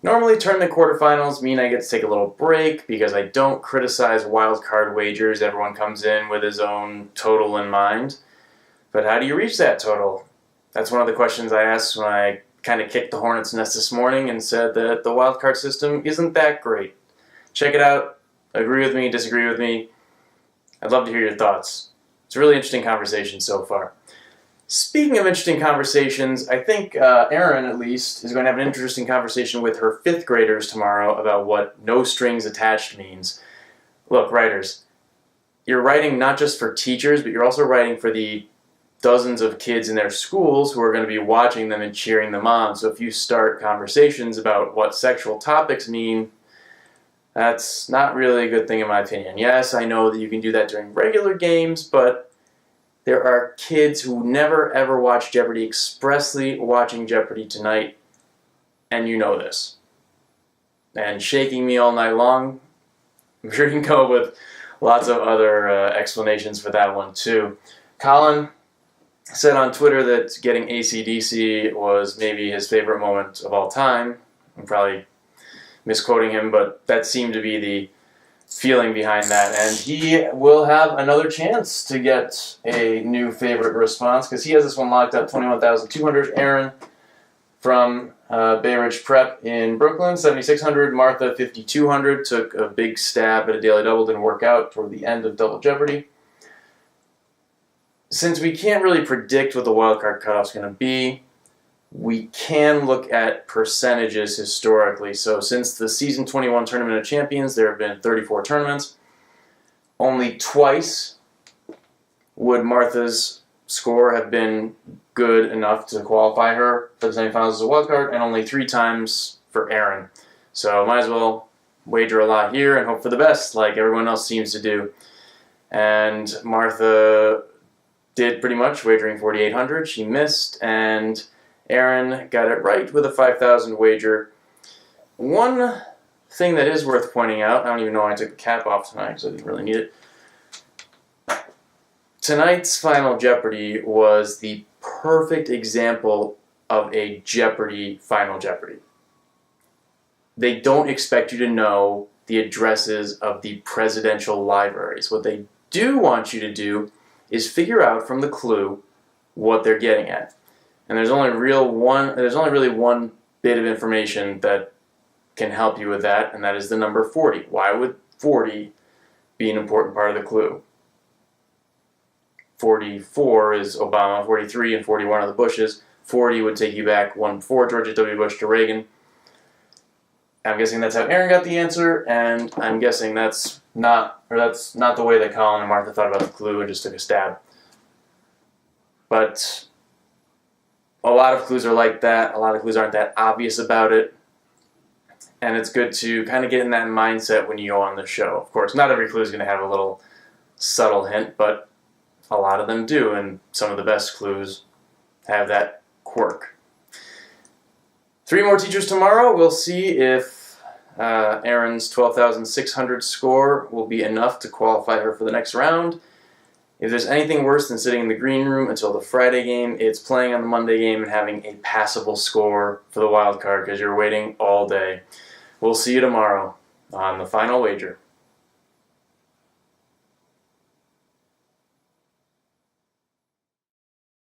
Normally, tournament quarterfinals mean I get to take a little break because I don't criticize wildcard wagers. Everyone comes in with his own total in mind. But how do you reach that total? That's one of the questions I asked when I kind of kicked the hornet's nest this morning and said that the wildcard system isn't that great. Check it out. Agree with me, disagree with me. I'd love to hear your thoughts. It's a really interesting conversation so far. Speaking of interesting conversations, I think Erin, at least, is going to have an interesting conversation with her 5th graders tomorrow about what no strings attached means. Look, writers, you're writing not just for teachers, but you're also writing for the dozens of kids in their schools who are going to be watching them and cheering them on. So if you start conversations about what sexual topics mean, that's not really a good thing in my opinion. Yes, I know that you can do that during regular games, but there are kids who never ever watch Jeopardy expressly watching Jeopardy tonight, and you know this. And shaking me all night long, I'm sure you can come up with lots of other explanations for that one too. Colin said on Twitter that getting AC/DC was maybe his favorite moment of all time. I'm probably misquoting him, but that seemed to be the feeling behind that, and he will have another chance to get a new favorite response because he has this one locked up, 21,200. Aaron from Bay Ridge Prep in Brooklyn, 7,600. Martha, 5,200, took a big stab at a daily double, didn't work out toward the end of Double Jeopardy. Since we can't really predict what the wildcard cutoff is going to be, we can look at percentages historically. So since the season 21 Tournament of Champions, there have been 34 tournaments. Only twice would Martha's score have been good enough to qualify her for the semifinals as a wildcard, and only 3 times for Aaron. So might as well wager a lot here and hope for the best, like everyone else seems to do. And Martha did pretty much, wagering 4,800. She missed, and Aaron got it right with a 5,000 wager. One thing that is worth pointing out, I don't even know why I took the cap off tonight because I didn't really need it. Tonight's Final Jeopardy was the perfect example of a Jeopardy Final Jeopardy. They don't expect you to know the addresses of the presidential libraries. What they do want you to do is figure out from the clue what they're getting at. And there's only really one bit of information that can help you with that, and that is the number 40. Why would 40 be an important part of the clue? 44 is Obama, 43 and 41 are the Bushes. 40 would take you back one before George W. Bush to Reagan. I'm guessing that's how Aaron got the answer, and I'm guessing that's not the way that Colin and Martha thought about the clue and just took a stab. But a lot of clues are like that. A lot of clues aren't that obvious about it. And it's good to kind of get in that mindset when you go on the show. Of course, not every clue is going to have a little subtle hint, but a lot of them do, and some of the best clues have that quirk. 3 more teachers tomorrow. We'll see if Erin's 12,600 score will be enough to qualify her for the next round. If there's anything worse than sitting in the green room until the Friday game, it's playing on the Monday game and having a passable score for the wild card because you're waiting all day. We'll see you tomorrow on the Final Wager.